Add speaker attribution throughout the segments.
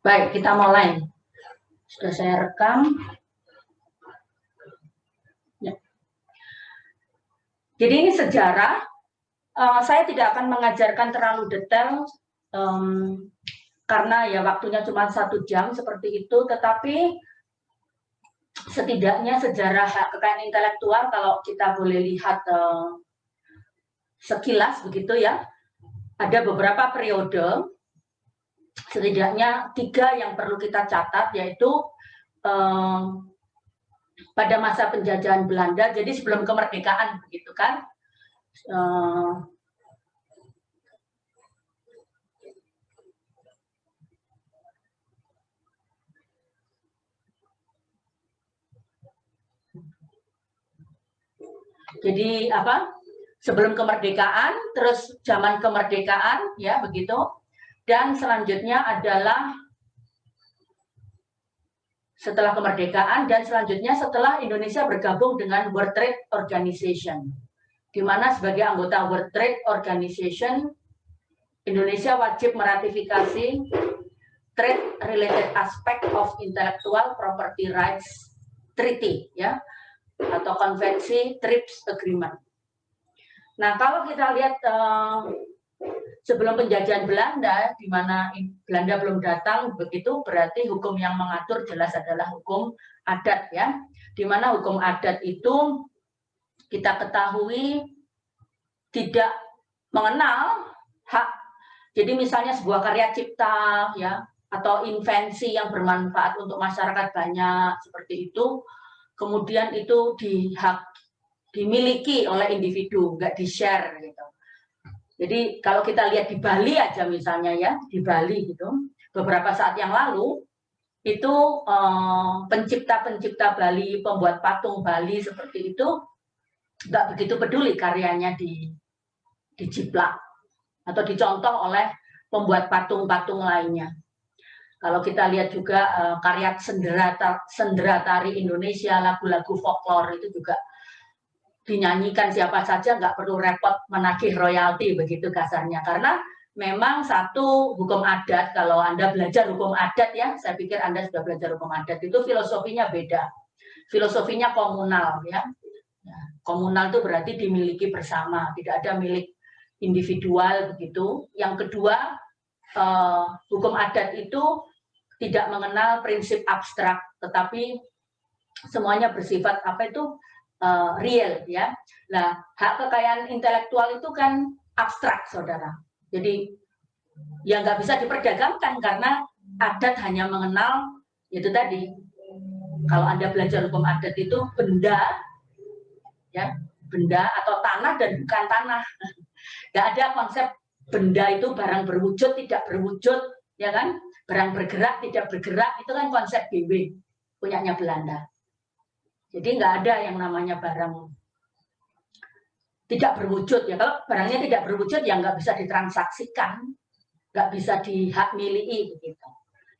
Speaker 1: Baik, kita mulai. Sudah saya rekam. Ya. Jadi ini sejarah. Saya tidak akan mengajarkan terlalu detail karena ya waktunya cuma 1 jam seperti itu. Tetapi setidaknya sejarah hak kekayaan intelektual kalau kita boleh lihat sekilas begitu ya. Ada beberapa periode. Setidaknya 3 yang perlu kita catat, yaitu pada masa penjajahan Belanda, jadi sebelum kemerdekaan begitu kan. Jadi apa? Sebelum kemerdekaan, terus zaman kemerdekaan, ya begitu. Dan selanjutnya adalah setelah kemerdekaan, dan selanjutnya setelah Indonesia bergabung dengan World Trade Organization, di mana sebagai anggota World Trade Organization, Indonesia wajib meratifikasi Trade Related Aspect of Intellectual Property Rights Treaty, ya, atau konvensi TRIPS Agreement. Nah, kalau kita lihat sebelum penjajahan Belanda, di mana Belanda belum datang, begitu berarti hukum yang mengatur jelas adalah hukum adat, ya. Di mana hukum adat itu kita ketahui tidak mengenal hak. Jadi misalnya sebuah karya cipta, ya, atau invensi yang bermanfaat untuk masyarakat banyak seperti itu, kemudian itu dimiliki oleh individu, nggak di-share gitu. Jadi kalau kita lihat di Bali aja misalnya ya, di Bali gitu, beberapa saat yang lalu itu pencipta-pencipta Bali, pembuat patung Bali seperti itu nggak begitu peduli karyanya dijiplak atau dicontoh oleh pembuat patung-patung lainnya. Kalau kita lihat juga karya sendera tari Indonesia, lagu-lagu folklore itu juga dinyanyikan siapa saja, nggak perlu repot menagih royalti begitu kasarnya, karena memang satu hukum adat. Kalau Anda belajar hukum adat ya, saya pikir Anda sudah belajar hukum adat, itu filosofinya beda, filosofinya komunal ya. Komunal itu berarti dimiliki bersama, tidak ada milik individual begitu. Yang kedua, hukum adat itu tidak mengenal prinsip abstrak, tetapi semuanya bersifat apa itu real ya. Nah, hak kekayaan intelektual itu kan abstrak, saudara. Jadi ya nggak bisa diperdagangkan karena adat hanya mengenal itu tadi. Kalau Anda belajar hukum adat itu benda, ya, benda atau tanah dan bukan tanah. Nggak ada konsep benda itu barang berwujud tidak berwujud, ya kan? Barang bergerak tidak bergerak, itu kan konsep BW punyanya Belanda. Jadi nggak ada yang namanya barang tidak berwujud ya. Kalau barangnya tidak berwujud ya nggak bisa ditransaksikan, nggak bisa dihak miliki begitu.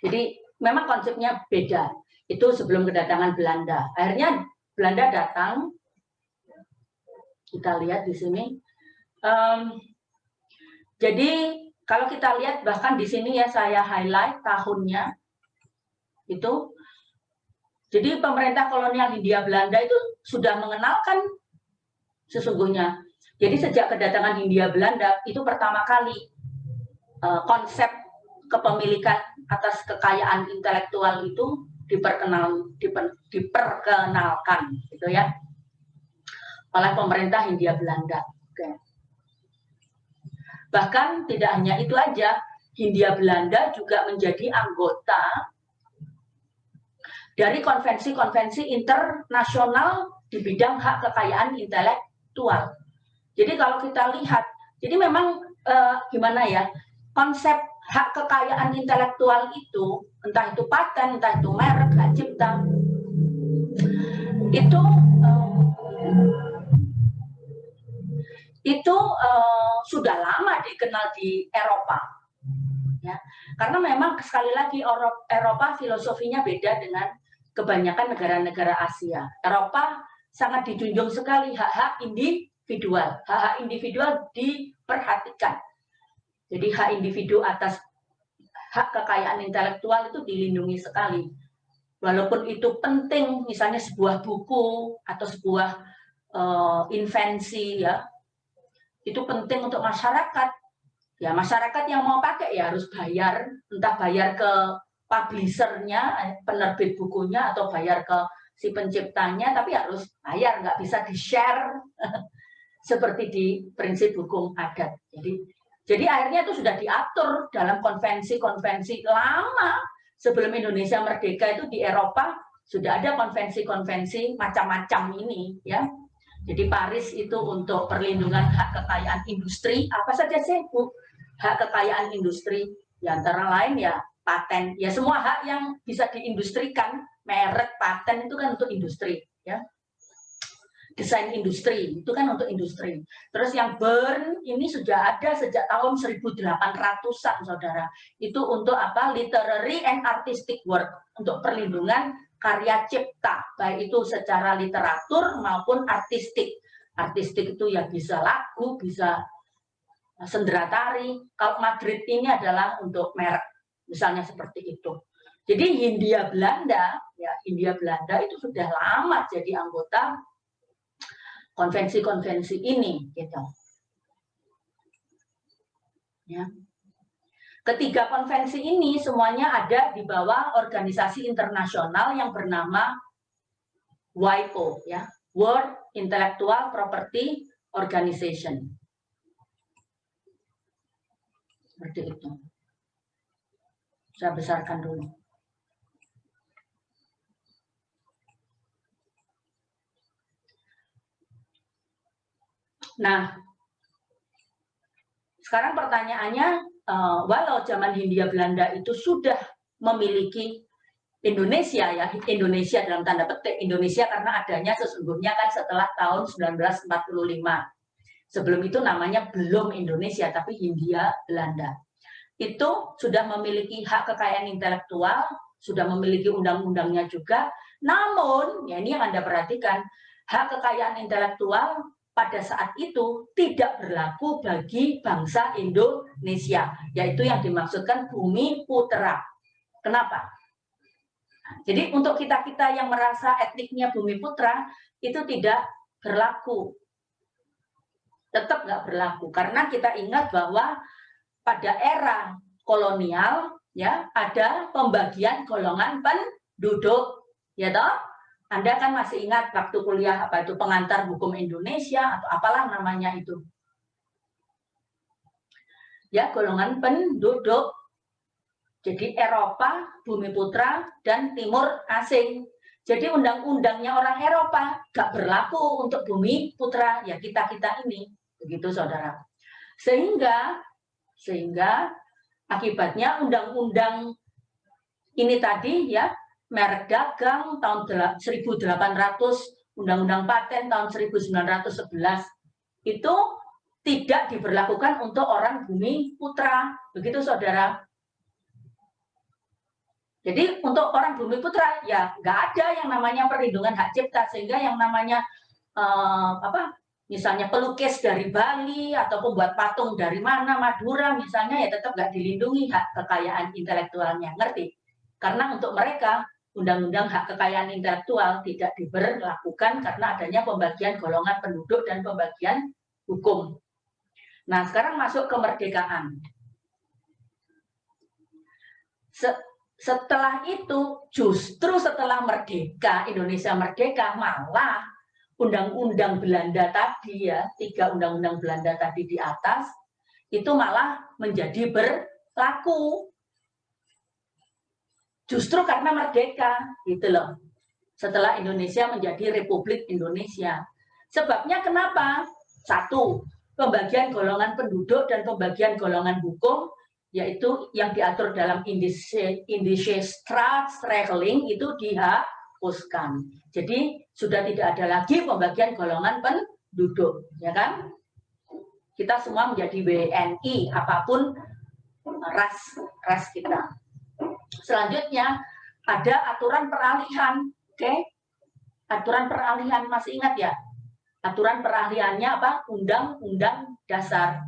Speaker 1: Jadi memang konsepnya beda. Itu sebelum kedatangan Belanda. Akhirnya Belanda datang. Kita lihat di sini. Jadi kalau kita lihat bahkan di sini ya saya highlight tahunnya itu. Jadi pemerintah kolonial Hindia Belanda itu sudah mengenalkan sesungguhnya. Jadi sejak kedatangan Hindia Belanda itu pertama kali konsep kepemilikan atas kekayaan intelektual itu diperkenalkan gitu ya oleh pemerintah Hindia Belanda. Oke. Bahkan tidak hanya itu aja, Hindia Belanda juga menjadi anggota dari konvensi-konvensi internasional di bidang hak kekayaan intelektual. Jadi kalau kita lihat, jadi memang gimana ya, konsep hak kekayaan intelektual itu, entah itu paten, entah itu merek, hak cipta, itu sudah lama dikenal di Eropa. Ya. Karena memang sekali lagi Eropa filosofinya beda dengan kebanyakan negara-negara Asia. Eropa sangat dijunjung sekali hak-hak individual. Hak-hak individual diperhatikan. Jadi hak individu atas hak kekayaan intelektual itu dilindungi sekali. Walaupun itu penting, misalnya sebuah buku atau sebuah invensi, ya, itu penting untuk masyarakat. Ya, masyarakat yang mau pakai ya harus bayar, entah bayar ke publishernya, penerbit bukunya, atau bayar ke si penciptanya, tapi harus bayar, nggak bisa di-share seperti di prinsip hukum adat. Jadi akhirnya itu sudah diatur dalam konvensi-konvensi lama sebelum Indonesia merdeka. Itu di Eropa sudah ada konvensi-konvensi macam-macam ini, ya. Jadi Paris itu untuk perlindungan hak kekayaan industri, apa saja sih Bu? Hak kekayaan industri, ya antara lain ya paten, ya semua hak yang bisa diindustrikan, merek, paten itu kan untuk industri, ya. Desain industri itu kan untuk industri. Terus yang Bern ini sudah ada sejak tahun 1800-an, saudara. Itu untuk apa? Literary and artistic work, untuk perlindungan karya cipta, baik itu secara literatur maupun artistik. Artistik itu ya bisa lagu, bisa sendera tari. Kalau Madrid ini adalah untuk merek, misalnya seperti itu. Jadi Hindia Belanda, ya Hindia Belanda itu sudah lama jadi anggota konvensi-konvensi ini, gitu. Ya. Ketiga konvensi ini semuanya ada di bawah organisasi internasional yang bernama WIPO, ya, World Intellectual Property Organization. Seperti itu. Saya besarkan dulu. Nah, sekarang pertanyaannya, walau zaman Hindia Belanda itu sudah memiliki Indonesia, ya Indonesia dalam tanda petik Indonesia, karena adanya sesungguhnya kan setelah tahun 1945. Sebelum itu namanya belum Indonesia, tapi Hindia Belanda. Itu sudah memiliki hak kekayaan intelektual, sudah memiliki undang-undangnya juga. Namun, ya ini yang Anda perhatikan, hak kekayaan intelektual pada saat itu tidak berlaku bagi bangsa Indonesia, yaitu yang dimaksudkan Bumi Putra. Kenapa? Jadi untuk kita-kita yang merasa etniknya Bumi Putra itu tidak berlaku, tetap nggak berlaku, karena kita ingat bahwa pada era kolonial ya ada pembagian golongan penduduk, ya toh? Anda kan masih ingat waktu kuliah apa itu pengantar hukum Indonesia atau apalah namanya itu. Ya, golongan penduduk. Jadi Eropa, Bumi Putra, dan Timur Asing. Jadi undang-undangnya orang Eropa gak berlaku untuk Bumi Putra, ya kita-kita ini. Begitu saudara. Sehingga akibatnya undang-undang ini tadi ya, merek dagang tahun 1800, undang-undang paten tahun 1911 itu tidak diberlakukan untuk orang Bumi Putra. Begitu saudara. Jadi untuk orang Bumi Putra ya nggak ada yang namanya perlindungan hak cipta, sehingga yang namanya misalnya pelukis dari Bali atau pembuat patung dari mana Madura misalnya ya tetap nggak dilindungi hak kekayaan intelektualnya, ngerti? Karena untuk mereka undang-undang hak kekayaan intelektual tidak diberlakukan karena adanya pembagian golongan penduduk dan pembagian hukum. Nah, sekarang masuk kemerdekaan. Setelah itu, justru setelah merdeka, Indonesia merdeka, malah undang-undang Belanda tadi ya, 3 undang-undang Belanda tadi di atas, itu malah menjadi berlaku. Justru karena merdeka, gitu loh. Setelah Indonesia menjadi Republik Indonesia. Sebabnya kenapa? 1, pembagian golongan penduduk dan pembagian golongan hukum, yaitu yang diatur dalam Indische Staatsregeling itu dihapuskan. Jadi sudah tidak ada lagi pembagian golongan penduduk, ya kan? Kita semua menjadi WNI, apapun ras kita. Selanjutnya ada aturan peralihan, oke? Aturan peralihan masih ingat ya? Aturan peralihannya apa? Undang-undang dasar.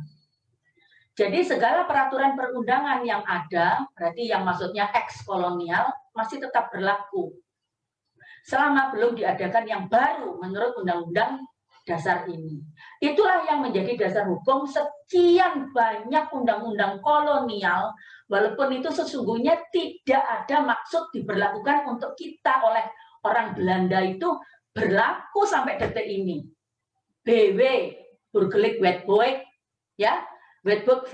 Speaker 1: Jadi segala peraturan perundangan yang ada, berarti yang maksudnya ex-kolonial, masih tetap berlaku. Selama belum diadakan yang baru menurut Undang-Undang Dasar ini. Itulah yang menjadi dasar hukum sekian banyak undang-undang kolonial, walaupun itu sesungguhnya tidak ada maksud diberlakukan untuk kita oleh orang Belanda, itu berlaku sampai detik ini. BW, Burgerlijk Wetboek, ya, Wetboek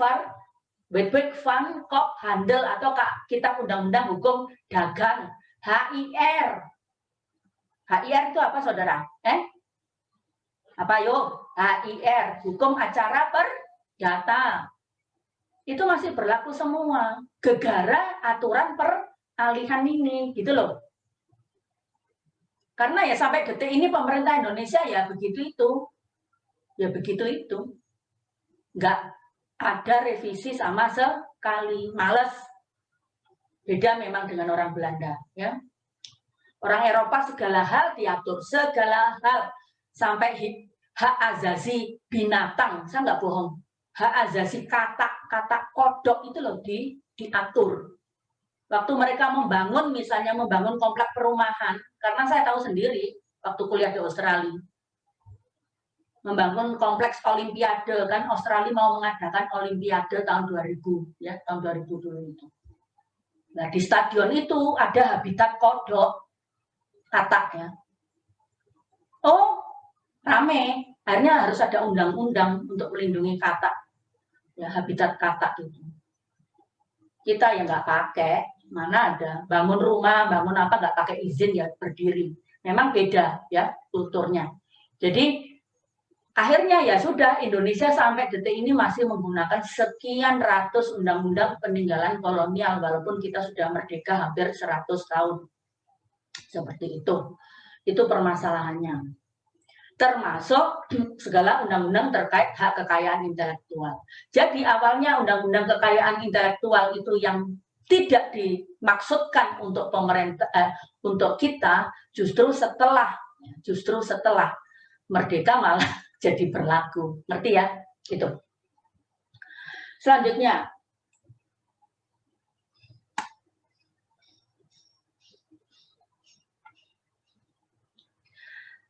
Speaker 1: van Kop Handel, atau Kitab Undang-Undang Hukum Dagang, HIR. HIR itu apa, saudara? Apa yo? HIR, Hukum Acara Perdata. Itu masih berlaku semua. Gegara aturan peralihan ini, gitu loh. Karena ya sampai detik ini pemerintah Indonesia ya begitu itu. Ya begitu itu. Nggak ada revisi sama sekali. Males. Beda memang dengan orang Belanda, ya. Orang Eropa segala hal diatur, segala hal. Sampai hak asasi binatang, saya nggak bohong, hak asasi kata kodok itu loh diatur. Waktu mereka membangun, misalnya membangun komplek perumahan, karena saya tahu sendiri waktu kuliah di Australia, membangun kompleks Olimpiade, kan Australia mau mengadakan Olimpiade tahun 2000, ya tahun 2000 dulu itu. Nah di stadion itu ada habitat kodok, kataknya. Oh, rame, akhirnya harus ada undang-undang untuk melindungi katak, ya habitat katak itu. Kita yang nggak pakai, mana ada bangun rumah, bangun apa nggak pakai izin ya berdiri. Memang beda ya kulturnya. Jadi akhirnya ya sudah, Indonesia sampai detik ini masih menggunakan sekian ratus undang-undang peninggalan kolonial walaupun kita sudah merdeka hampir 100 tahun. Seperti itu. Itu permasalahannya. Termasuk segala undang-undang terkait hak kekayaan intelektual. Jadi awalnya undang-undang kekayaan intelektual itu yang tidak dimaksudkan untuk pemerintah, untuk kita, justru setelah merdeka malah jadi berlaku. Ngerti ya? Itu. Selanjutnya,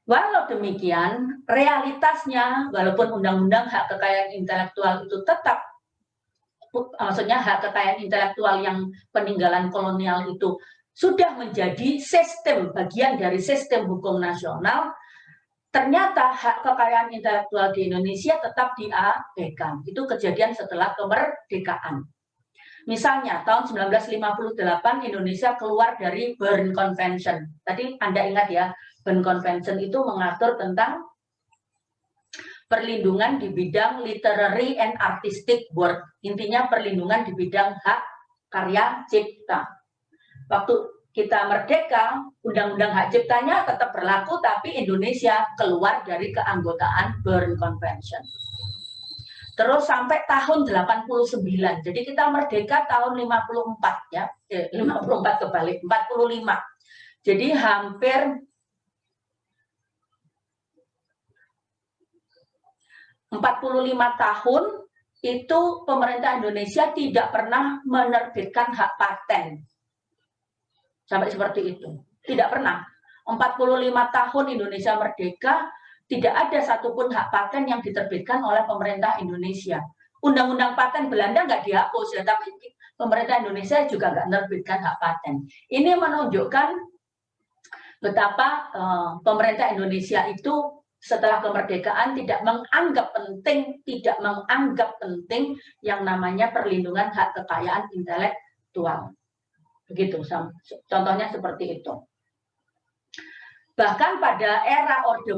Speaker 1: walau demikian, realitasnya, walaupun undang-undang hak kekayaan intelektual itu tetap, maksudnya hak kekayaan intelektual yang peninggalan kolonial itu sudah menjadi sistem, bagian dari sistem hukum nasional, ternyata hak kekayaan intelektual di Indonesia tetap diabaikan. Itu kejadian setelah kemerdekaan. Misalnya, tahun 1958 Indonesia keluar dari Berne Convention. Tadi Anda ingat ya, Berne Convention itu mengatur tentang perlindungan di bidang literary and artistic work. Intinya perlindungan di bidang hak karya cipta. Waktu kita merdeka, undang-undang hak ciptanya tetap berlaku, tapi Indonesia keluar dari keanggotaan Berne Convention. Terus sampai tahun 89. Jadi kita merdeka tahun 54 ya. 54 kebalik, 45. Jadi hampir 45 tahun itu pemerintah Indonesia tidak pernah menerbitkan hak paten. Sampai seperti itu. Tidak pernah. 45 tahun Indonesia merdeka, tidak ada satupun hak paten yang diterbitkan oleh pemerintah Indonesia. Undang-undang paten Belanda nggak dihapus, ya, tapi pemerintah Indonesia juga nggak menerbitkan hak paten. Ini menunjukkan betapa pemerintah Indonesia itu setelah kemerdekaan tidak menganggap penting yang namanya perlindungan hak kekayaan intelektual. Begitu, contohnya seperti itu. Bahkan pada era Orde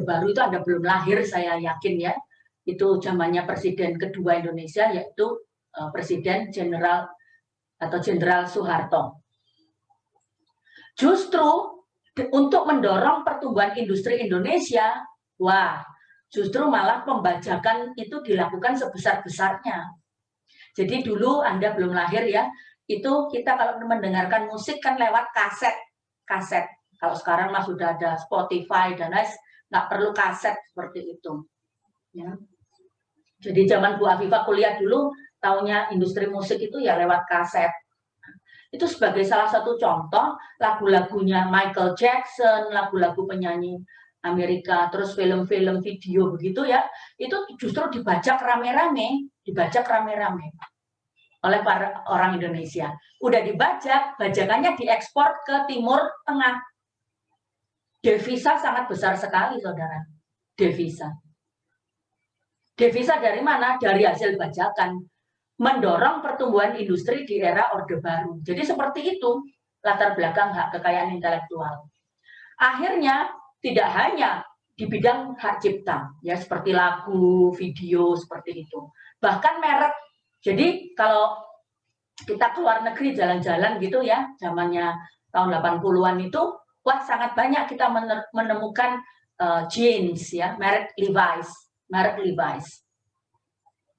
Speaker 1: Baru itu Anda belum lahir, saya yakin ya. Itu zamannya Presiden kedua Indonesia, yaitu Presiden Jenderal Soeharto. Justru untuk mendorong pertumbuhan industri Indonesia, justru malah pembajakan itu dilakukan sebesar-besarnya. Jadi dulu Anda belum lahir ya, itu kita kalau mendengarkan musik kan lewat kaset. Kalau sekarang mah sudah ada Spotify dan lain, nggak perlu kaset seperti itu. Ya. Jadi zaman Bu Afifah kuliah dulu, taunya industri musik itu ya lewat kaset. Itu sebagai salah satu contoh lagu-lagunya Michael Jackson, lagu-lagu penyanyi Amerika, terus film-film video begitu ya, itu justru dibajak rame-rame oleh para orang Indonesia. Udah dibajak, bajakannya diekspor ke Timur Tengah. Devisa sangat besar sekali, saudara. Devisa. Devisa dari mana? Dari hasil bajakan. Mendorong pertumbuhan industri di era Orde Baru. Jadi seperti itu latar belakang hak kekayaan intelektual. Akhirnya tidak hanya di bidang hak cipta, ya seperti lagu, video, seperti itu. Bahkan merek. Jadi kalau kita keluar negeri jalan-jalan gitu ya, zamannya tahun 80-an itu, wah sangat banyak kita menemukan jeans ya, merek Levi's.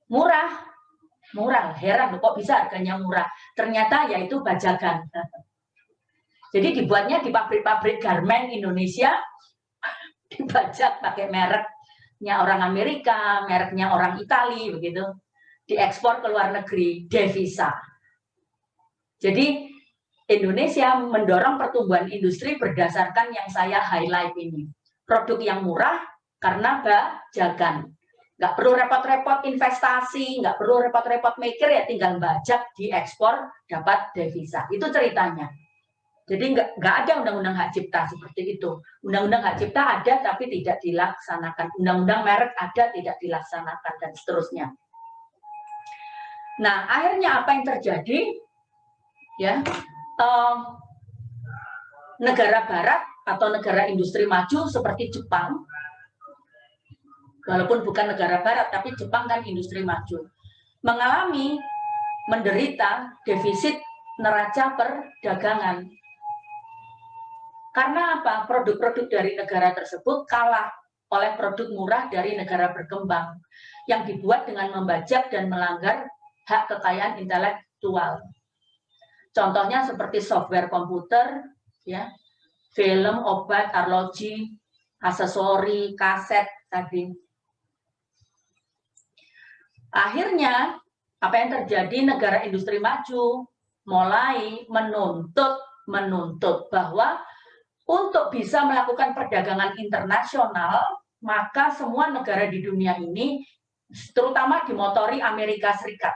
Speaker 1: Murah, heran kok bisa harganya murah. Ternyata yaitu bajakan. Jadi dibuatnya di pabrik-pabrik garment Indonesia, dibajak pakai mereknya orang Amerika, mereknya orang Itali, begitu. Diekspor ke luar negeri, devisa. Jadi Indonesia mendorong pertumbuhan industri berdasarkan yang saya highlight ini. Produk yang murah karena bajakan. Nggak perlu repot-repot investasi, nggak perlu repot-repot mikir, ya tinggal bajak, diekspor, dapat devisa. Itu ceritanya. Jadi nggak ada undang-undang hak cipta seperti itu. Undang-undang hak cipta ada tapi tidak dilaksanakan. Undang-undang merek ada tidak dilaksanakan dan seterusnya. Nah, akhirnya apa yang terjadi? Ya, negara barat atau negara industri maju seperti Jepang, walaupun bukan negara barat, tapi Jepang kan industri maju, menderita defisit neraca perdagangan. Karena apa? Produk-produk dari negara tersebut kalah oleh produk murah dari negara berkembang yang dibuat dengan membajak dan melanggar hak kekayaan intelektual. Contohnya seperti software komputer, ya, film, obat, arloji, aksesori, kaset tadi. Akhirnya apa yang terjadi? Negara industri maju mulai menuntut bahwa untuk bisa melakukan perdagangan internasional, maka semua negara di dunia ini, terutama dimotori Amerika Serikat.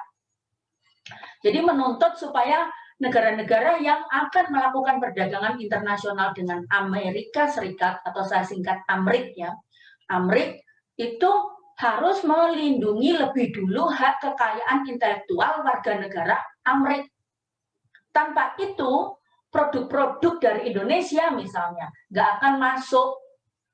Speaker 1: Jadi menuntut supaya negara-negara yang akan melakukan perdagangan internasional dengan Amerika Serikat, atau saya singkat AMRIK ya, AMRIK itu harus melindungi lebih dulu hak kekayaan intelektual warga negara AMRIK. Tanpa itu, produk-produk dari Indonesia misalnya nggak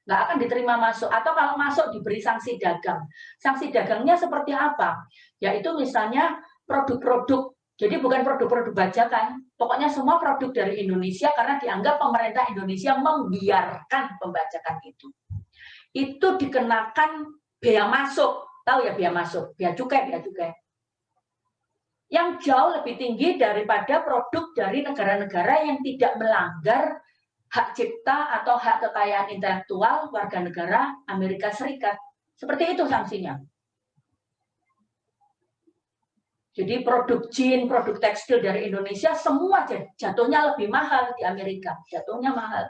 Speaker 1: akan diterima masuk, atau kalau masuk diberi sanksi dagang. Sanksi dagangnya seperti apa? Yaitu misalnya produk-produk, jadi bukan produk-produk bajakan, pokoknya semua produk dari Indonesia karena dianggap pemerintah Indonesia membiarkan pembajakan itu. Itu dikenakan bea masuk, tahu ya bea masuk, bea cukai. Yang jauh lebih tinggi daripada produk dari negara-negara yang tidak melanggar hak cipta atau hak kekayaan intelektual warga negara Amerika Serikat. Seperti itu sanksinya. Jadi produk jeans, produk tekstil dari Indonesia semua jatuhnya lebih mahal di Amerika, jatuhnya mahal.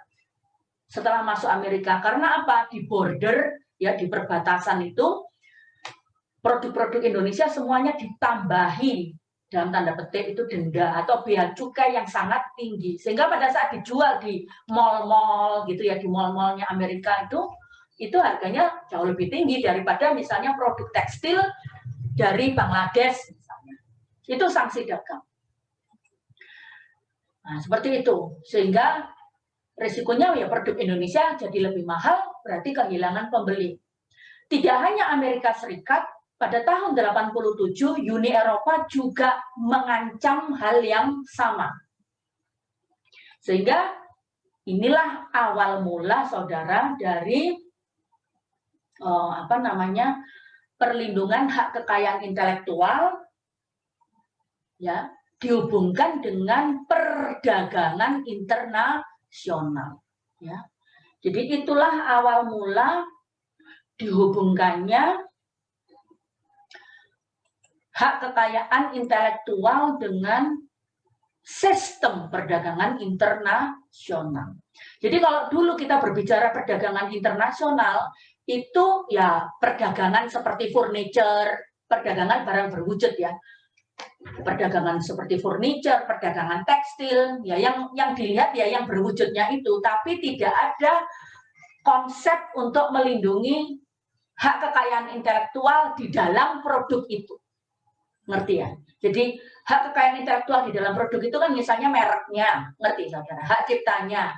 Speaker 1: Setelah masuk Amerika, karena apa? Di border, ya di perbatasan itu, produk-produk Indonesia semuanya ditambahi, dalam tanda petik itu denda atau bea cukai yang sangat tinggi, sehingga pada saat dijual di mall-mall gitu ya, di mall-mallnya Amerika itu harganya jauh lebih tinggi daripada misalnya produk tekstil dari Bangladesh misalnya. Itu sanksi dagang. Nah, seperti itu, sehingga risikonya ya produk Indonesia jadi lebih mahal, berarti kehilangan pembeli. Tidak hanya Amerika Serikat, pada tahun 87 Uni Eropa juga mengancam hal yang sama. Sehingga inilah awal mula saudara dari perlindungan hak kekayaan intelektual ya dihubungkan dengan perdagangan internasional ya. Jadi itulah awal mula dihubungkannya hak kekayaan intelektual dengan sistem perdagangan internasional. Jadi kalau dulu kita berbicara perdagangan internasional, itu ya perdagangan seperti furniture, perdagangan barang berwujud ya. Perdagangan seperti furniture, perdagangan tekstil, ya yang dilihat ya yang berwujudnya itu, tapi tidak ada konsep untuk melindungi hak kekayaan intelektual di dalam produk itu. Ngerti ya? Jadi hak kekayaan intelektual di dalam produk itu kan misalnya mereknya, ngerti saudara? Hak ciptanya.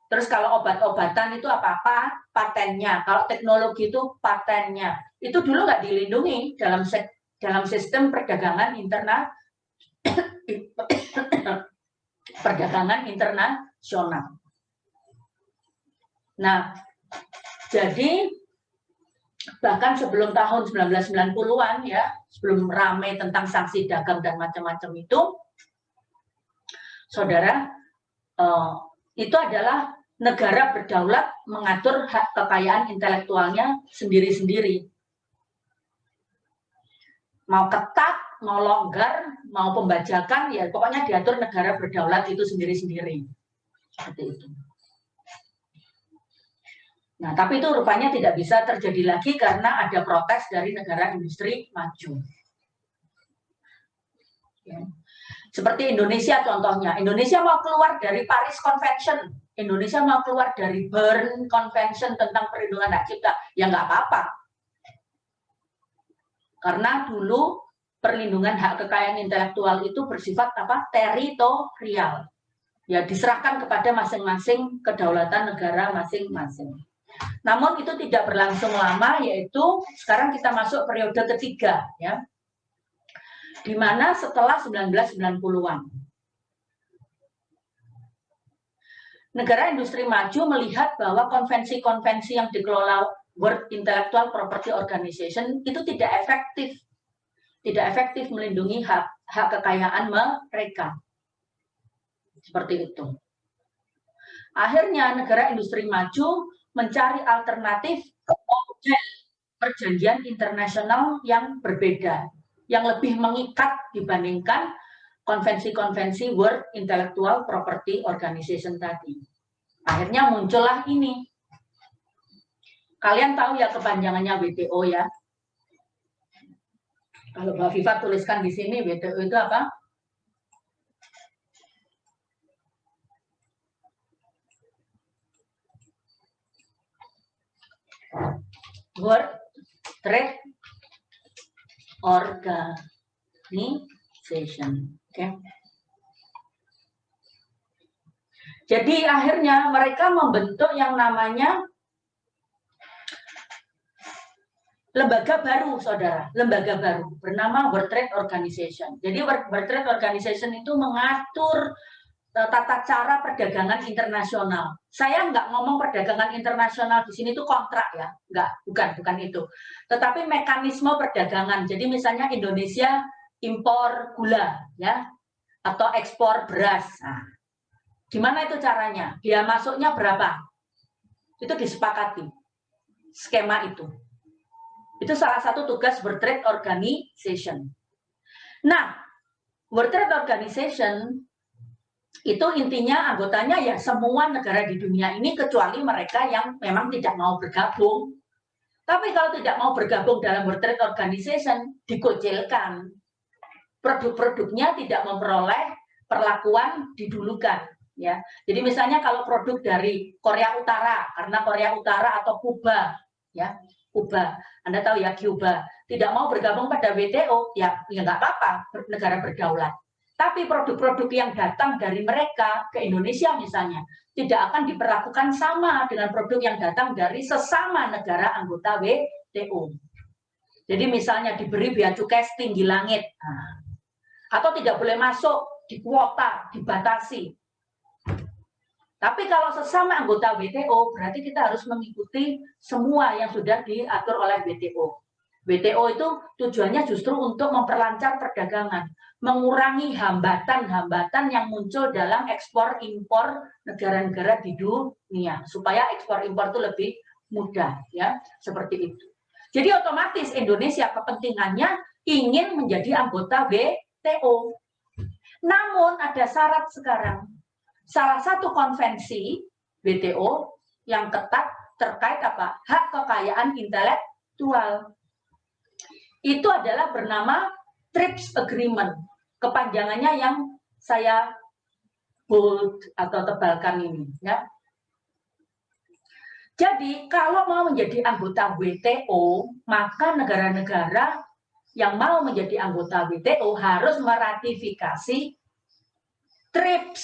Speaker 1: Terus kalau obat-obatan itu apa-apa, patennya. Kalau teknologi itu patennya. Itu dulu nggak dilindungi dalam sistem perdagangan perdagangan internasional. Nah, jadi bahkan sebelum tahun 1990-an ya, sebelum ramai tentang sanksi dagang dan macam-macam itu, saudara, itu adalah negara berdaulat mengatur hak kekayaan intelektualnya sendiri-sendiri. Mau ketat, mau longgar, mau pembajakan, ya pokoknya diatur negara berdaulat itu sendiri-sendiri. Seperti itu. Nah, tapi itu rupanya tidak bisa terjadi lagi karena ada protes dari negara industri maju. Ya. Seperti Indonesia contohnya, Indonesia mau keluar dari Paris Convention, Indonesia mau keluar dari Bern Convention tentang perlindungan hak cipta, ya nggak apa-apa. Karena dulu perlindungan hak kekayaan intelektual itu bersifat apa? Teritorial. Ya, diserahkan kepada masing-masing kedaulatan negara masing-masing. Namun itu tidak berlangsung lama, yaitu sekarang kita masuk periode ketiga, ya, di mana setelah 1990-an. Negara industri maju melihat bahwa konvensi-konvensi yang dikelola World Intellectual Property Organization itu tidak efektif melindungi hak kekayaan mereka. Seperti itu. Akhirnya negara industri maju mencari alternatif model perjanjian internasional yang berbeda, yang lebih mengikat dibandingkan konvensi-konvensi World Intellectual Property Organization tadi. Akhirnya muncullah ini. Kalian tahu ya kepanjangannya WTO ya? Kalau Mbak Viva tuliskan di sini, WTO itu apa? World Trade Organization. Okay. Jadi akhirnya mereka membentuk yang namanya lembaga baru, saudara. Lembaga baru bernama World Trade Organization. Jadi World Trade Organization itu mengatur tata cara perdagangan internasional. Saya nggak ngomong perdagangan internasional di sini itu kontrak ya, bukan itu. Tetapi mekanisme perdagangan. Jadi misalnya Indonesia impor gula, ya, atau ekspor beras. Nah, gimana itu caranya? Biaya masuknya berapa? Itu disepakati. Skema itu. Itu salah satu tugas World Trade Organization. Nah, World Trade Organization itu intinya anggotanya ya semua negara di dunia ini kecuali mereka yang memang tidak mau bergabung. Tapi kalau tidak mau bergabung dalam World Trade Organization, dikucilkan. Produk-produknya tidak memperoleh perlakuan didulukan. Ya, jadi misalnya kalau produk dari Korea Utara, karena Korea Utara atau Kuba, ya, Kuba, Anda tahu ya Cuba, tidak mau bergabung pada WTO, ya nggak apa-apa, negara berdaulat. Tapi produk-produk yang datang dari mereka ke Indonesia misalnya, tidak akan diperlakukan sama dengan produk yang datang dari sesama negara anggota WTO. Jadi misalnya diberi bea cukai setinggi langit, atau tidak boleh masuk, di kuota, dibatasi. Tapi kalau sesama anggota WTO, berarti kita harus mengikuti semua yang sudah diatur oleh WTO. WTO itu tujuannya justru untuk memperlancar perdagangan, mengurangi hambatan-hambatan yang muncul dalam ekspor-impor negara-negara di dunia, supaya ekspor-impor itu lebih mudah, ya, seperti itu. Jadi otomatis Indonesia kepentingannya ingin menjadi anggota WTO. Namun ada syarat sekarang. Salah satu konvensi WTO yang ketat terkait apa? Hak kekayaan intelektual. Itu adalah bernama TRIPS Agreement. Kepanjangannya yang saya bold atau tebalkan ini, ya. Jadi kalau mau menjadi anggota WTO, maka negara-negara yang mau menjadi anggota WTO harus meratifikasi TRIPS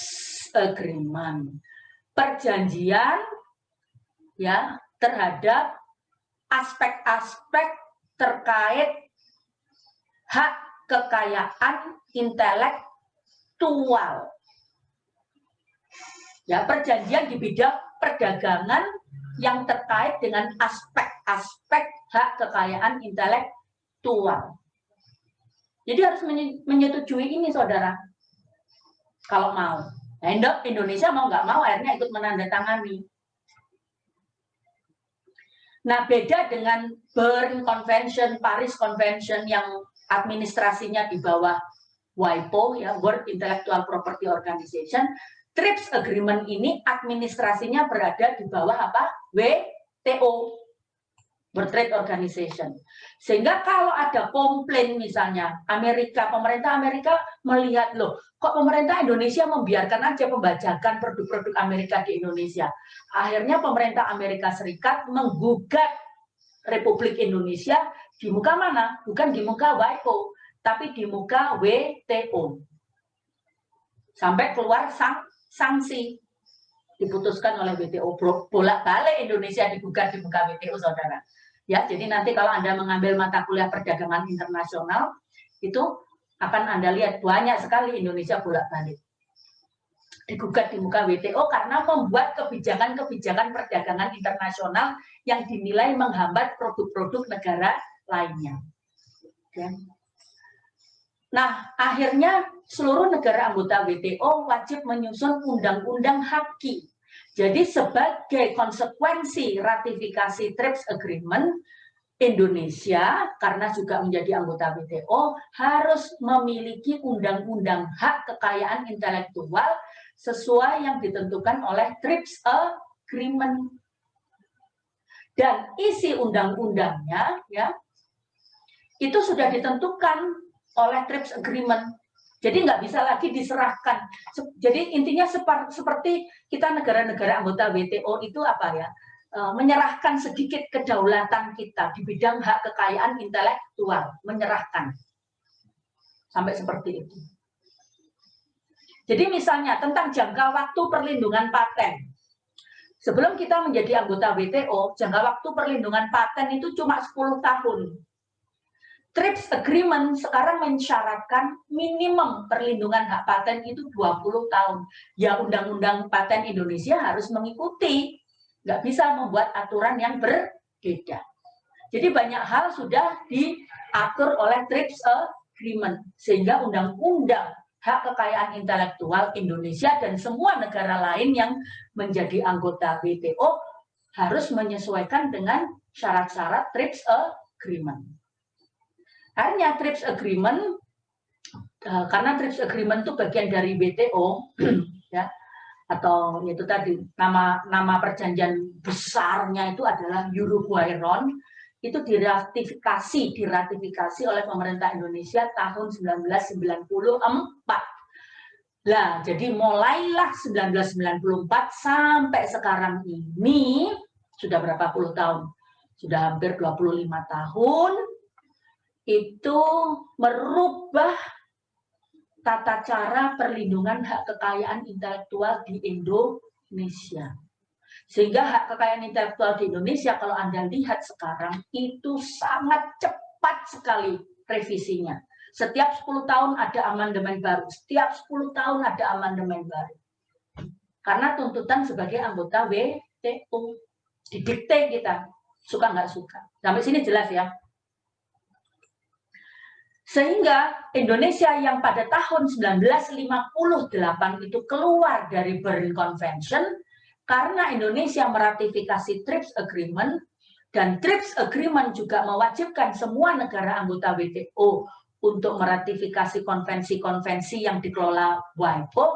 Speaker 1: Agreement, perjanjian ya terhadap aspek-aspek terkait hak kekayaan intelektual. Ya, perjanjian di bidang perdagangan yang terkait dengan aspek-aspek hak kekayaan intelektual. Jadi harus menyetujui ini, saudara. Kalau mau. Nah, Indonesia mau nggak mau akhirnya ikut menandatangani. Nah, beda dengan Bern Convention, Paris Convention yang administrasinya di bawah WIPO, ya, World Intellectual Property Organization, TRIPS Agreement ini administrasinya berada di bawah apa? WTO, World Trade Organization. Sehingga kalau ada komplain misalnya, pemerintah Amerika melihat, loh, kok pemerintah Indonesia membiarkan aja pembajakan produk-produk Amerika di Indonesia. Akhirnya pemerintah Amerika Serikat menggugat Republik Indonesia di muka mana? Bukan di muka WIPO, tapi di muka WTO. Sampai keluar sanksi diputuskan oleh WTO, bolak-balik Indonesia digugat di muka WTO, saudara. Ya, jadi nanti kalau Anda mengambil mata kuliah perdagangan internasional, itu akan Anda lihat banyak sekali Indonesia bolak-balik digugat di muka WTO karena membuat kebijakan-kebijakan perdagangan internasional yang dinilai menghambat produk-produk negara lainnya. Ya. Nah, akhirnya seluruh negara anggota WTO wajib menyusun undang-undang HAKI. Jadi sebagai konsekuensi ratifikasi TRIPS Agreement, Indonesia karena juga menjadi anggota WTO harus memiliki undang-undang hak kekayaan intelektual sesuai yang ditentukan oleh TRIPS Agreement. Dan isi undang-undangnya ya itu sudah ditentukan oleh TRIPS Agreement. Jadi nggak bisa lagi diserahkan. Jadi intinya seperti kita negara-negara anggota WTO itu apa ya, menyerahkan sedikit kedaulatan kita di bidang hak kekayaan intelektual, menyerahkan. Sampai seperti itu. Jadi misalnya tentang jangka waktu perlindungan paten. Sebelum kita menjadi anggota WTO, jangka waktu perlindungan paten itu cuma 10 tahun. TRIPS Agreement sekarang mensyaratkan minimum perlindungan hak paten itu 20 tahun. Ya, Undang-Undang Paten Indonesia harus mengikuti. Nggak bisa membuat aturan yang berbeda. Jadi banyak hal sudah diatur oleh TRIPS Agreement. Sehingga Undang-Undang Hak Kekayaan Intelektual Indonesia dan semua negara lain yang menjadi anggota WTO harus menyesuaikan dengan syarat-syarat TRIPS Agreement. Akhirnya TRIPS Agreement, karena TRIPS Agreement itu bagian dari WTO, ya, atau itu tadi nama perjanjian besarnya itu adalah Uruguay-Ron, itu diratifikasi oleh pemerintah Indonesia tahun 1994. Nah, jadi mulailah 1994 sampai sekarang ini sudah berapa puluh tahun? Sudah hampir 25 tahun. Itu merubah tata cara perlindungan hak kekayaan intelektual di Indonesia. Sehingga hak kekayaan intelektual di Indonesia kalau Anda lihat sekarang itu sangat cepat sekali revisinya. Setiap 10 tahun ada amandemen baru, setiap 10 tahun ada amandemen baru. Karena tuntutan sebagai anggota WTO didikte kita, suka nggak suka. Sampai sini jelas ya. Sehingga Indonesia yang pada tahun 1958 itu keluar dari Bern Convention, karena Indonesia meratifikasi TRIPS Agreement, Dan TRIPS Agreement juga mewajibkan semua negara anggota WTO untuk meratifikasi konvensi-konvensi yang dikelola WIPO.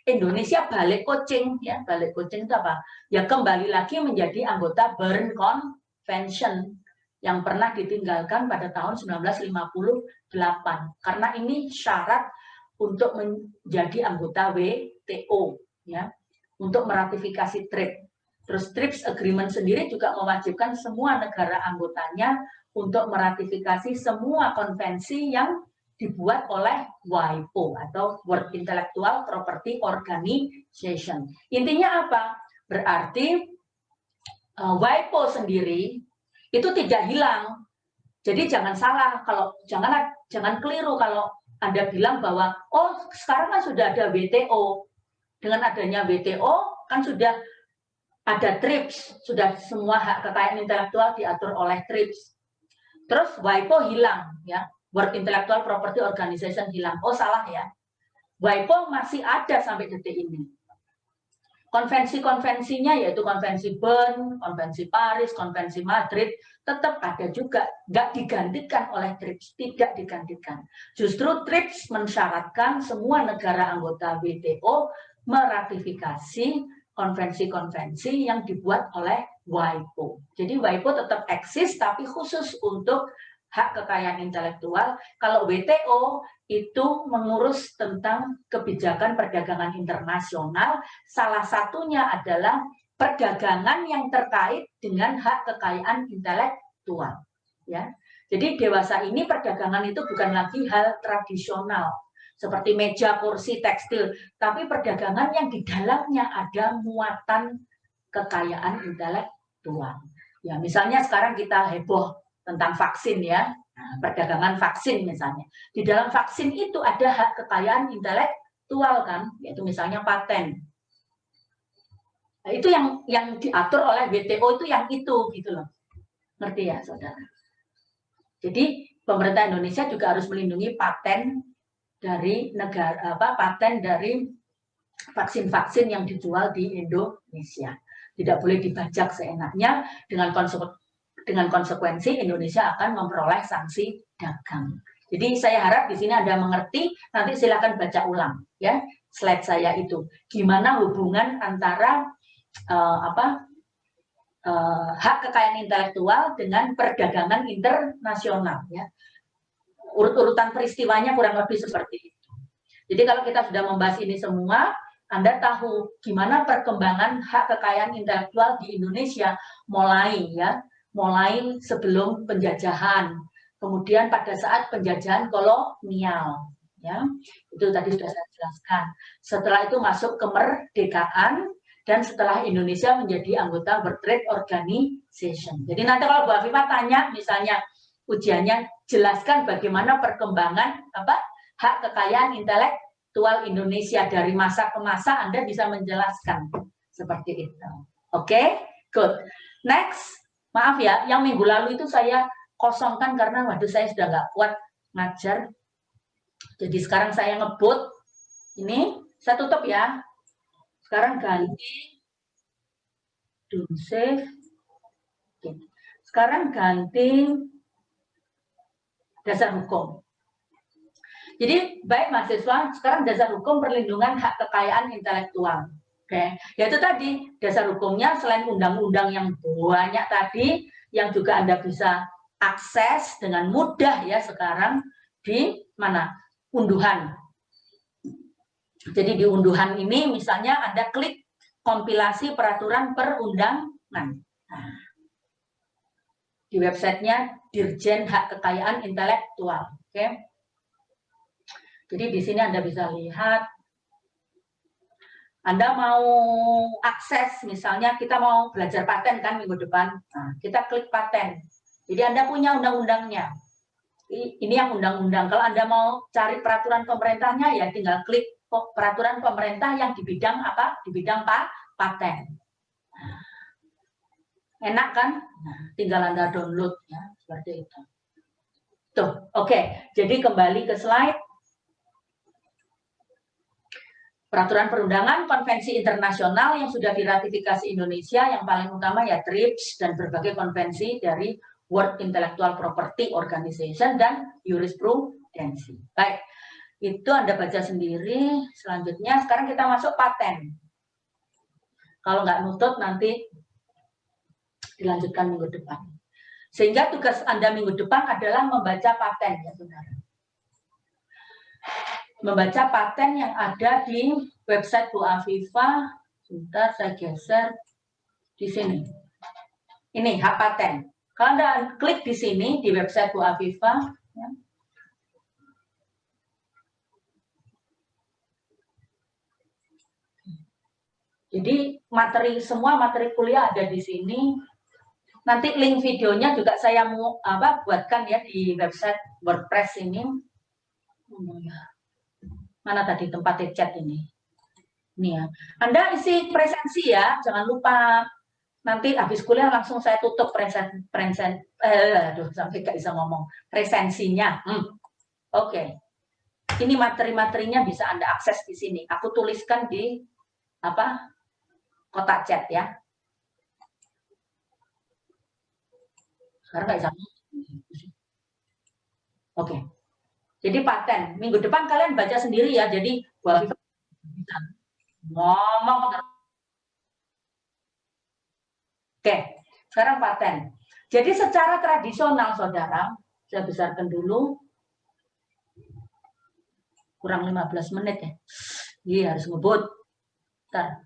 Speaker 1: Indonesia balik coaching, ya, balik coaching itu apa? Ya kembali lagi menjadi anggota Bern Convention yang pernah ditinggalkan pada tahun 1958. Karena ini syarat untuk menjadi anggota WTO, ya, untuk meratifikasi TRIPS. Terus TRIPS Agreement sendiri juga mewajibkan semua negara anggotanya untuk meratifikasi semua konvensi yang dibuat oleh WIPO atau World Intellectual Property Organization. Intinya apa? Berarti WIPO sendiri itu tidak hilang. Jadi jangan salah, kalau jangan keliru kalau Anda bilang bahwa oh sekarang kan sudah ada WTO. Dengan adanya WTO kan sudah ada TRIPS, sudah semua hak kekayaan intelektual diatur oleh TRIPS. Terus WIPO hilang, ya, World Intellectual Property Organization hilang. Oh salah ya, WIPO masih ada sampai detik ini. Konvensi-konvensinya yaitu konvensi Bern, konvensi Paris, konvensi Madrid tetap ada juga, nggak digantikan oleh TRIPS, tidak digantikan. Justru TRIPS mensyaratkan semua negara anggota WTO meratifikasi konvensi-konvensi yang dibuat oleh WIPO. Jadi WIPO tetap eksis tapi khusus untuk hak kekayaan intelektual. Kalau WTO itu mengurus tentang kebijakan perdagangan internasional, salah satunya adalah perdagangan yang terkait dengan hak kekayaan intelektual. Ya, jadi dewasa ini perdagangan itu bukan lagi hal tradisional seperti meja, kursi, tekstil, tapi perdagangan yang di dalamnya ada muatan kekayaan intelektual. Ya, misalnya sekarang kita heboh tentang vaksin, ya, perdagangan vaksin misalnya. Di dalam vaksin itu ada hak kekayaan intelektual kan, yaitu misalnya paten. Nah, itu yang diatur oleh WTO itu yang itu gitu loh. Ngerti ya, saudara? Jadi pemerintah Indonesia juga harus melindungi paten dari negara paten dari vaksin-vaksin yang dijual di Indonesia. Tidak boleh dibajak seenaknya, dengan konsekuensi Indonesia akan memperoleh sanksi dagang. Jadi saya harap di sini Anda mengerti, nanti silakan baca ulang ya slide saya itu. Gimana hubungan antara hak kekayaan intelektual dengan perdagangan internasional ya. Urut-urutan peristiwanya kurang lebih seperti itu. Jadi kalau kita sudah membahas ini semua, Anda tahu gimana perkembangan hak kekayaan intelektual di Indonesia mulai sebelum penjajahan, kemudian pada saat penjajahan kolonial, ya itu tadi sudah saya jelaskan. Setelah itu masuk kemerdekaan dan setelah Indonesia menjadi anggota World Trade Organization. Jadi nanti kalau Bu Afifah tanya, misalnya ujiannya jelaskan bagaimana perkembangan hak kekayaan intelektual Indonesia dari masa ke masa, Anda bisa menjelaskan seperti itu. Oke, good. Next. Maaf ya, yang minggu lalu itu saya kosongkan karena waduh saya sudah nggak kuat ngajar. Jadi sekarang saya ngebut. Ini saya tutup ya. Sekarang ganti don't save. Oke. Sekarang ganti dasar hukum. Jadi baik mahasiswa, sekarang dasar hukum perlindungan hak kekayaan intelektual. Oke, yaitu tadi dasar hukumnya selain undang-undang yang banyak tadi, yang juga Anda bisa akses dengan mudah ya sekarang di mana? Unduhan. Jadi di unduhan ini misalnya Anda klik kompilasi peraturan perundangan. Nah, di websitenya Dirjen Hak Kekayaan Intelektual. Oke. Jadi di sini Anda bisa lihat. Anda mau akses, misalnya kita mau belajar paten kan minggu depan, nah, kita klik paten. Jadi Anda punya undang-undangnya. Ini yang undang-undang. Kalau Anda mau cari peraturan pemerintahnya, ya tinggal klik peraturan pemerintah yang di bidang apa? Di bidang paten. Enak kan? Nah, tinggal Anda download ya, seperti itu. Tuh, oke. Jadi kembali ke slide. peraturan perundangan, konvensi internasional yang sudah diratifikasi Indonesia, yang paling utama ya TRIPS dan berbagai konvensi dari World Intellectual Property Organization dan jurisprudensi. Baik, itu Anda baca sendiri. Selanjutnya, sekarang kita masuk paten. Kalau nggak nutut, nanti dilanjutkan minggu depan. Sehingga tugas Anda minggu depan adalah membaca paten, ya saudara. Membaca paten yang ada di website Bu Afifah. Sebentar, saya geser di sini. Ini hak paten. Kalau Anda klik di sini, di website Bu Afifah, ya. Jadi semua materi kuliah ada di sini. Nanti link videonya juga saya mau buatkan ya di website WordPress ini. Mana tadi tempat chat ini? Ini ya. Anda isi presensi ya, jangan lupa. Nanti habis kuliah langsung saya tutup sampai gak bisa ngomong presensinya. Oke. Ini materi-materinya bisa Anda akses di sini. Aku tuliskan di kotak chat ya. Sekarang nggak bisa. Oke. Jadi paten. Minggu depan kalian baca sendiri ya. Jadi ngomong. Oke, sekarang paten. Jadi secara tradisional, saudara, saya besarkan dulu. Kurang 15 menit ya. Iya, harus ngebut. Bentar.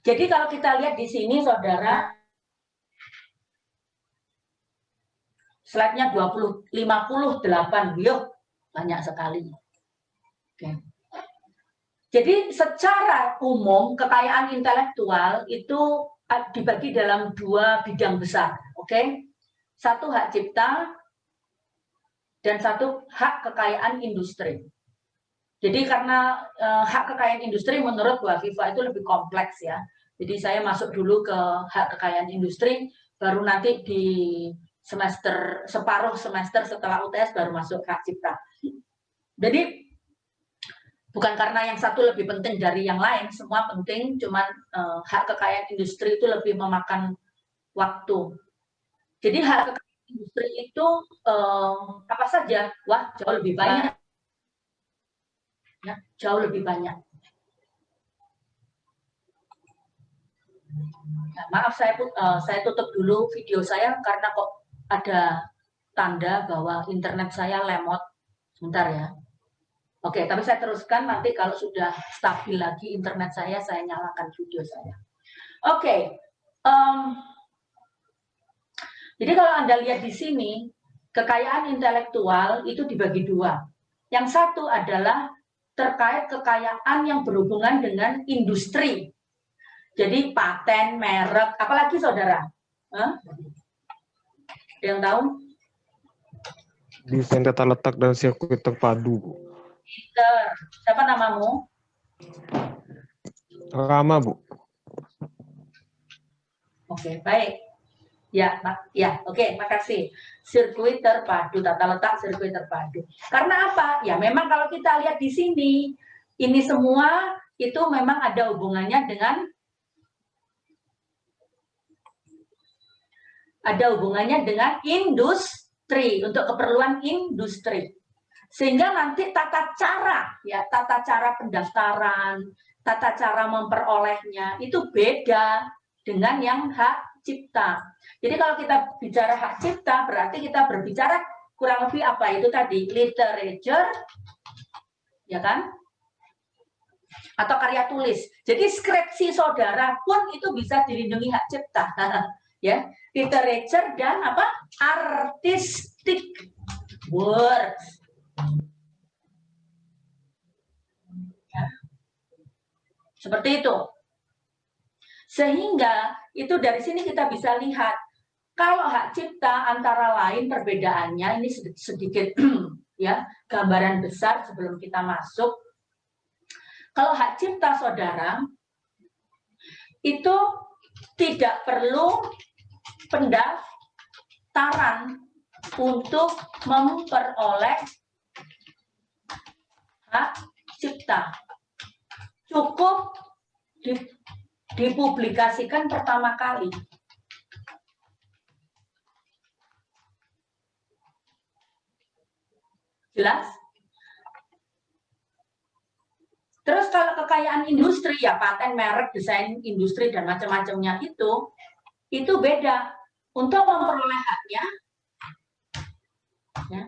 Speaker 1: Jadi kalau kita lihat di sini, saudara, slide-nya 58, yuk, banyak sekali. Oke. Jadi secara umum kekayaan intelektual itu dibagi dalam 2 bidang besar, oke? Satu hak cipta dan satu hak kekayaan industri. Jadi karena hak kekayaan industri menurut Bu Afifah itu lebih kompleks ya. Jadi saya masuk dulu ke hak kekayaan industri, baru nanti di separuh semester setelah UTS baru masuk hak cipta. Jadi bukan karena yang satu lebih penting dari yang lain, semua penting, cuman hak kekayaan industri itu lebih memakan waktu. Jadi hak kekayaan industri itu apa saja? Wah, jauh lebih banyak. Ya, jauh lebih banyak. Nah, maaf saya tutup dulu video saya karena kok ada tanda bahwa internet saya lemot. Sebentar ya. Oke, tapi saya teruskan nanti kalau sudah stabil lagi internet saya nyalakan video saya. Oke. Jadi kalau Anda lihat di sini, kekayaan intelektual itu dibagi 2. Yang satu adalah terkait kekayaan yang berhubungan dengan industri. Jadi paten, merek, apalagi saudara? Ada yang tahu?
Speaker 2: Desain tata letak dan sirkuit terpadu.
Speaker 1: Siapa namamu?
Speaker 2: Rama, Bu.
Speaker 1: Oke, baik. Ya, oke, makasih. Sirkuit terpadu, tata letak sirkuit terpadu. Karena apa? Ya, memang kalau kita lihat di sini, ini semua itu memang ada hubungannya dengan industri, untuk keperluan industri. Sehingga nanti tata cara pendaftaran, tata cara memperolehnya itu beda dengan yang hak cipta. Jadi kalau kita bicara hak cipta, berarti kita berbicara kurang lebih apa itu tadi, literature, ya kan? Atau karya tulis. Jadi skripsi saudara pun itu bisa dilindungi hak cipta. Ya, literature dan apa? Artistic works. Ya. Seperti itu. Sehingga itu dari sini kita bisa lihat kalau hak cipta antara lain perbedaannya ini sedikit ya, gambaran besar sebelum kita masuk. Kalau hak cipta saudara itu tidak perlu pendaftaran untuk memperoleh hak cipta. Cukup dipublikasikan pertama kali. Jelas? Terus kalau kekayaan industri, ya paten, merek, desain industri, dan macam-macamnya itu beda. Untuk memperoleh haknya, ya,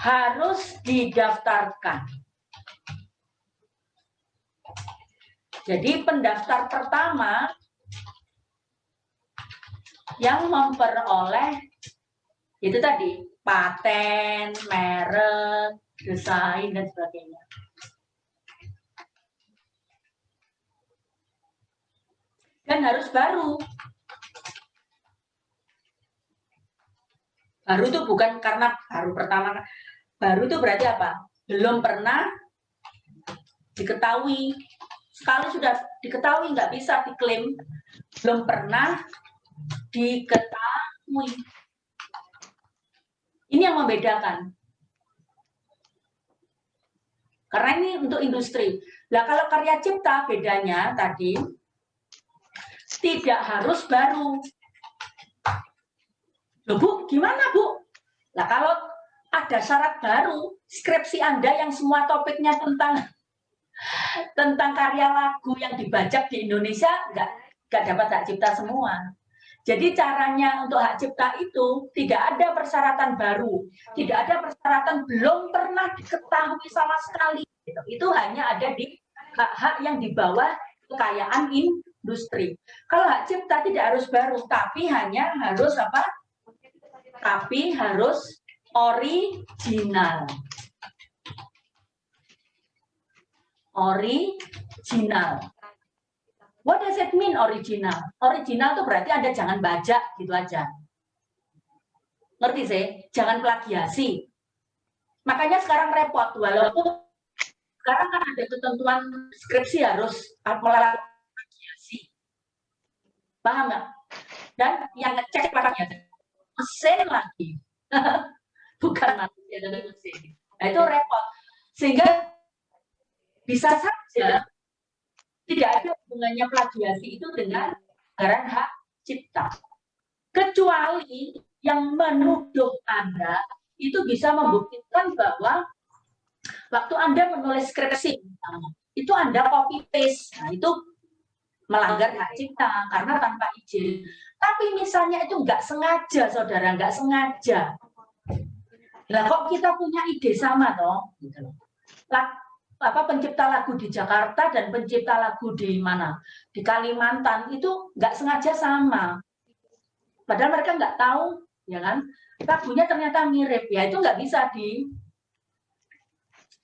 Speaker 1: harus didaftarkan. Jadi pendaftar pertama yang memperoleh itu tadi paten, merek, desain, dan sebagainya. Dan harus baru. Baru itu bukan karena baru pertama. Baru itu berarti apa? Belum pernah diketahui. Sekali sudah diketahui nggak bisa diklaim. Belum pernah diketahui. Ini yang membedakan. Karena ini untuk industri. Nah, kalau karya cipta bedanya tadi tidak harus baru. Loh, Bu, gimana, Bu? Nah, kalau ada syarat baru, skripsi Anda yang semua topiknya tentang karya lagu yang dibajak di Indonesia nggak dapat hak cipta semua. Jadi caranya untuk hak cipta itu tidak ada persyaratan baru, tidak ada persyaratan belum pernah diketahui sama sekali. Itu hanya ada di hak-hak yang di bawah kekayaan industri. Kalau hak cipta tidak harus baru, tapi hanya harus apa? Tapi harus original. Original. What does it mean original? Original itu berarti Anda jangan bajak gitu aja. Ngerti sih? Jangan plagiasi. Makanya sekarang repot, walaupun sekarang kan ada ketentuan skripsi harus melalui plagiasi. Paham nggak? Dan yang ngecek plagiasi mesin lagi. Bukan manusia, tapi mesin. Nah, itu repot. Sehingga bisa saja tidak ada hubungannya plagiasi itu dengan pelanggaran hak cipta. Kecuali yang menuduh Anda itu bisa membuktikan bahwa waktu Anda menulis skripsi, itu Anda copy paste. Nah, itu melanggar hak cipta karena tanpa izin. Tapi misalnya itu nggak sengaja, saudara, nggak sengaja. Lah kok kita punya ide sama toh? Gitu. Pencipta lagu di Jakarta dan pencipta lagu di mana? Di Kalimantan itu nggak sengaja sama. Padahal mereka nggak tahu, ya kan? Lagunya ternyata mirip, ya itu nggak bisa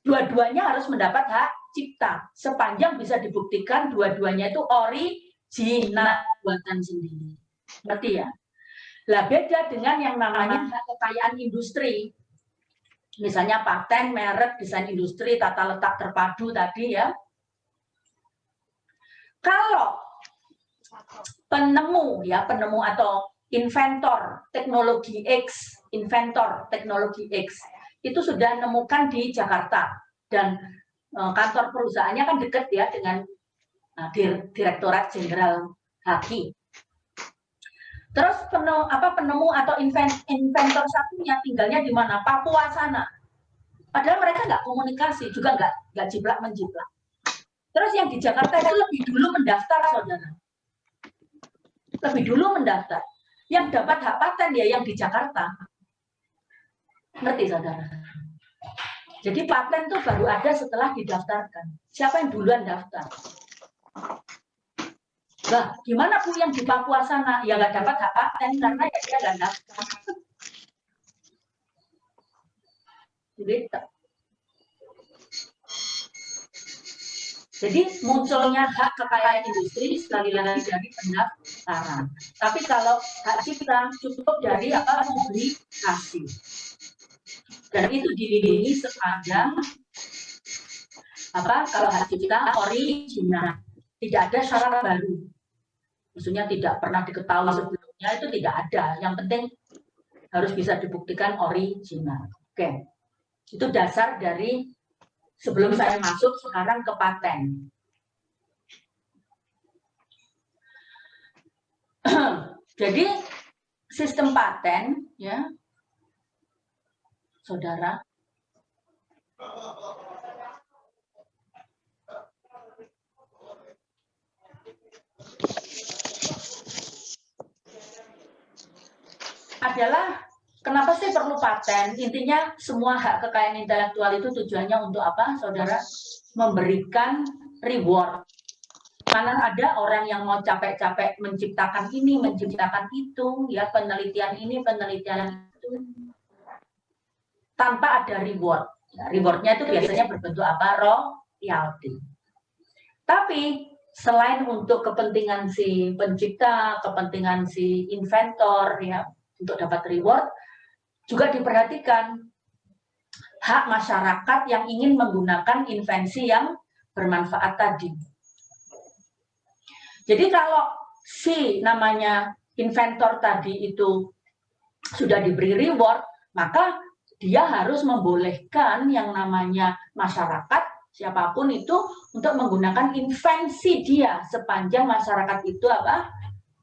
Speaker 1: dua-duanya harus mendapat hak cipta. Sepanjang bisa dibuktikan dua-duanya itu original buatan sendiri. Ngerti ya? Lah beda dengan yang namanya hak kekayaan industri. Misalnya paten, merek, desain industri, tata letak terpadu tadi ya. Kalau penemu atau inventor teknologi X itu sudah menemukan di Jakarta dan kantor perusahaannya kan dekat ya dengan Direktorat Jenderal HAKI. Terus penemu atau inventor satunya tinggalnya di mana? Papua sana. Padahal mereka nggak komunikasi, juga nggak jiplak-menjiplak. Terus yang di Jakarta itu lebih dulu mendaftar, saudara. Lebih dulu mendaftar. Yang dapat hak paten ya yang di Jakarta. Ngerti, saudara? Jadi paten itu baru ada setelah didaftarkan. Siapa yang duluan daftar? Lah, gimana Bu yang di Papua sana? Ya nggak dapat hak paten karena ya dia nggak daftar. Jadi munculnya hak kekayaan industri sekali lagi dari pendaftaran. Tapi kalau hak cipta cukup dari publikasi. Dan itu dilindungi sepanjang kalau hak cipta original, tidak ada syarat baru. Maksudnya tidak pernah diketahui sebelumnya, itu tidak ada. Yang penting harus bisa dibuktikan original. Oke, itu dasar dari sebelum saya masuk sekarang ke paten. Jadi sistem paten, ya, saudara. Adalah kenapa sih perlu paten? Intinya semua hak kekayaan intelektual itu tujuannya untuk apa, saudara? Memberikan reward. Karena ada orang yang mau capek-capek menciptakan ini, menciptakan itu, ya penelitian ini, penelitian itu, tanpa ada reward. Ya, rewardnya itu biasanya berbentuk apa? Royalti. Tapi selain untuk kepentingan si pencipta, kepentingan si inventor, ya, untuk dapat reward, juga diperhatikan hak masyarakat yang ingin menggunakan invensi yang bermanfaat tadi. Jadi kalau si namanya inventor tadi itu sudah diberi reward, maka dia harus membolehkan yang namanya masyarakat, siapapun itu, untuk menggunakan invensi dia sepanjang masyarakat itu apa?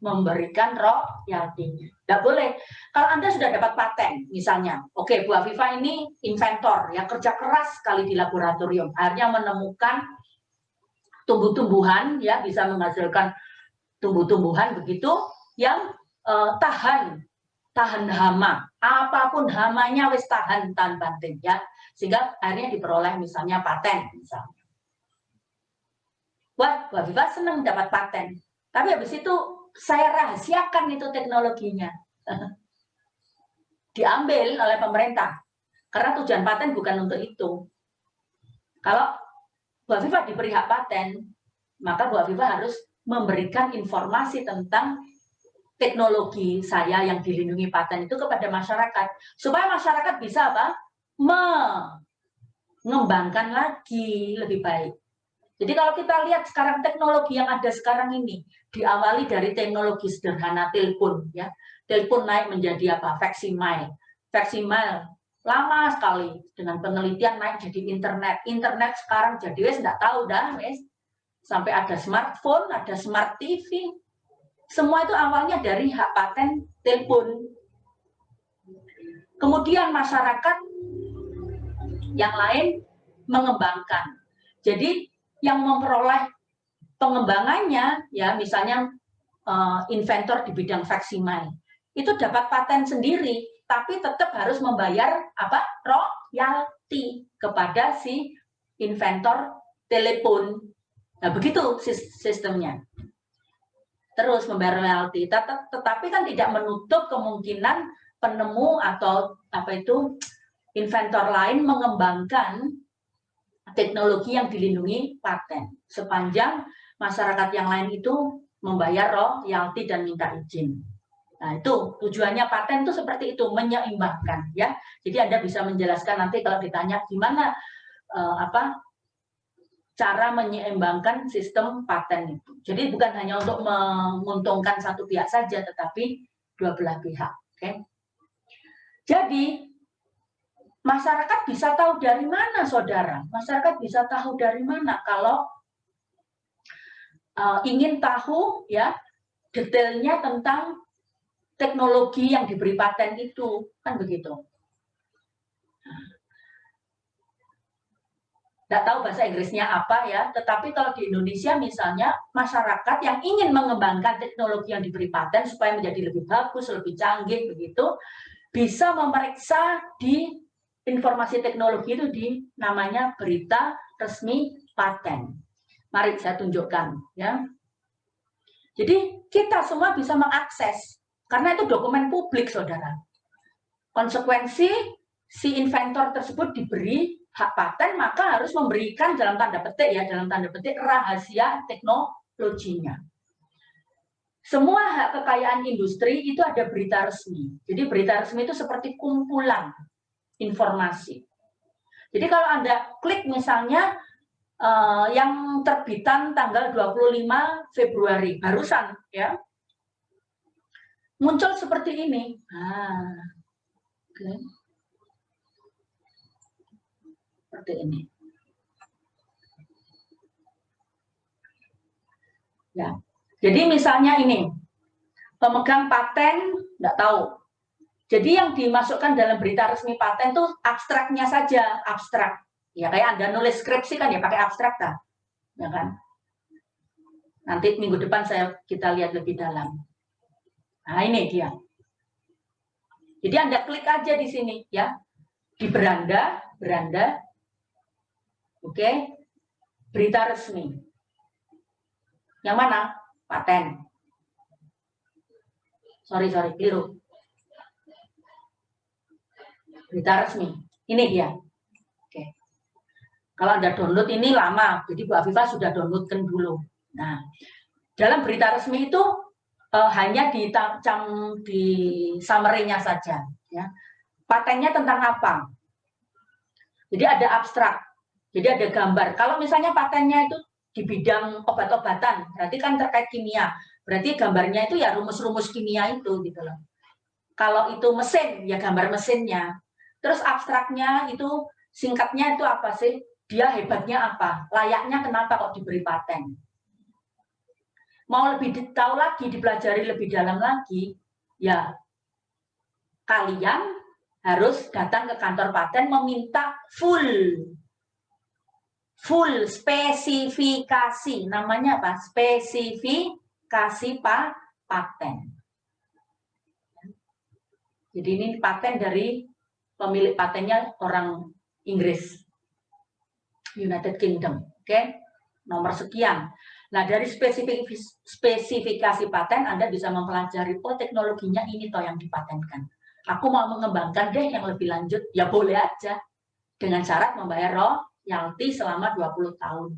Speaker 1: Memberikan royalti. Tidak boleh. Kalau Anda sudah dapat paten, misalnya, oke, Bu Afifah ini inventor, ya kerja keras sekali di laboratorium, akhirnya menemukan tumbuh-tumbuhan, ya bisa menghasilkan tumbuh-tumbuhan begitu yang tahan hama, apapun hamanya wis tahan banting, ya, sehingga akhirnya diperoleh misalnya paten, misalnya. Wah, Bu Afifah senang dapat paten, tapi habis itu saya rahasiakan itu teknologinya, diambil oleh pemerintah, karena tujuan paten bukan untuk itu. Kalau Bu Afifah diberi hak paten, maka Bu Afifah harus memberikan informasi tentang teknologi saya yang dilindungi paten itu kepada masyarakat, supaya masyarakat bisa apa? Mengembangkan lagi lebih baik. Jadi kalau kita lihat sekarang teknologi yang ada sekarang ini diawali dari teknologi sederhana telepon, ya. Telepon naik menjadi apa? Facsimile. Facsimile lama sekali, dengan penelitian naik jadi internet. Internet sekarang jadi wes nggak tahu dah, wes. Sampai ada smartphone, ada smart TV. Semua itu awalnya dari hak paten telepon. Kemudian masyarakat yang lain mengembangkan. Jadi yang memperoleh pengembangannya, ya misalnya inventor di bidang facsimile, itu dapat paten sendiri, tapi tetap harus membayar apa? Royalti kepada si inventor telepon. Nah, begitu sistemnya. Terus membayar royalti, tetapi kan tidak menutup kemungkinan penemu atau apa itu inventor lain mengembangkan teknologi yang dilindungi paten sepanjang masyarakat yang lain itu membayar royalti dan minta izin. Nah, itu tujuannya paten itu seperti itu, menyeimbangkan, ya. Jadi Anda bisa menjelaskan nanti kalau ditanya gimana cara menyeimbangkan sistem paten itu. Jadi bukan hanya untuk menguntungkan satu pihak saja, tetapi dua belah pihak. Okay? Jadi masyarakat bisa tahu dari mana, saudara? Masyarakat bisa tahu dari mana kalau ingin tahu, ya, detailnya tentang teknologi yang diberi paten itu, kan begitu. Nggak tahu bahasa Inggrisnya apa, ya, tetapi kalau di Indonesia misalnya masyarakat yang ingin mengembangkan teknologi yang diberi paten supaya menjadi lebih bagus, lebih canggih begitu, bisa memeriksa di informasi teknologi itu di namanya berita resmi paten. Mari saya tunjukkan, ya. Jadi kita semua bisa mengakses karena itu dokumen publik, saudara. Konsekuensi si inventor tersebut diberi hak paten, maka harus memberikan dalam tanda petik, ya, dalam tanda petik rahasia teknologinya. Semua hak kekayaan industri itu ada berita resmi. Jadi berita resmi itu seperti kumpulan informasi. Jadi kalau Anda klik misalnya yang terbitan tanggal 25 Februari barusan ya. Muncul seperti ini. Seperti ini. Ya. Jadi misalnya ini, pemegang paten nggak tahu. Jadi yang dimasukkan dalam berita resmi paten tuh abstraknya saja, abstrak. Ya kayak Anda nulis skripsi kan ya pakai abstrak kan, ya kan? Nanti minggu depan kita lihat lebih dalam. Nah ini dia. Jadi Anda klik aja di sini ya, di beranda, oke, berita resmi. Yang mana? Paten. Sorry, keliru. Berita resmi. Ini dia. Oke. Kalau Anda download ini lama, jadi Bu Afifah sudah downloadkan dulu. Nah, dalam berita resmi itu hanya di summary-nya saja. Ya. Patennya tentang apa? Jadi ada abstrak, jadi ada gambar. Kalau misalnya patennya itu di bidang obat-obatan, berarti kan terkait kimia. Berarti gambarnya itu ya rumus-rumus kimia itu gitu loh. Kalau itu mesin, ya gambar mesinnya. Terus abstraknya itu singkatnya itu apa sih? Dia hebatnya apa? Layaknya kenapa kok diberi paten? Mau lebih tahu lagi, dipelajari lebih dalam lagi, ya kalian harus datang ke kantor paten meminta full spesifikasi, namanya apa? Spesifikasi paten. Jadi ini paten dari pemilik patennya orang Inggris, United Kingdom, oke? Nomor sekian. Nah dari spesifikasi paten Anda bisa mempelajari teknologinya ini toh yang dipatenkan. Aku mau mengembangkan deh yang lebih lanjut, ya boleh aja dengan syarat membayar royalti selama 20 tahun.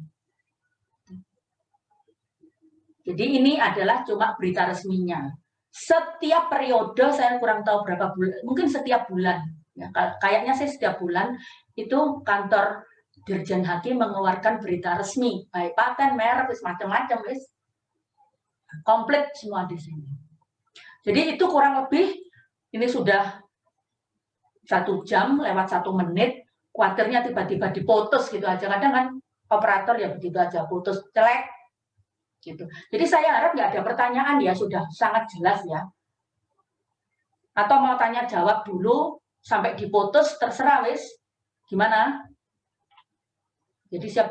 Speaker 1: Jadi ini adalah cuma berita resminya. Setiap periode, saya kurang tahu berapa bulan, mungkin setiap bulan. Ya, kayaknya sih setiap bulan itu kantor Dirjen Hakim mengeluarkan berita resmi, baik paten, merek, macam-macam, komplit semua di sini. Jadi itu kurang lebih, ini sudah 1 jam lewat 1 menit, kuatirnya tiba-tiba diputus gitu aja. Kadang kan operator ya begitu aja, putus, celek. Gitu. Jadi saya harap nggak ada pertanyaan ya, sudah sangat jelas ya. Atau mau tanya jawab dulu, sampai diputus, terserah wis. Gimana? Jadi siap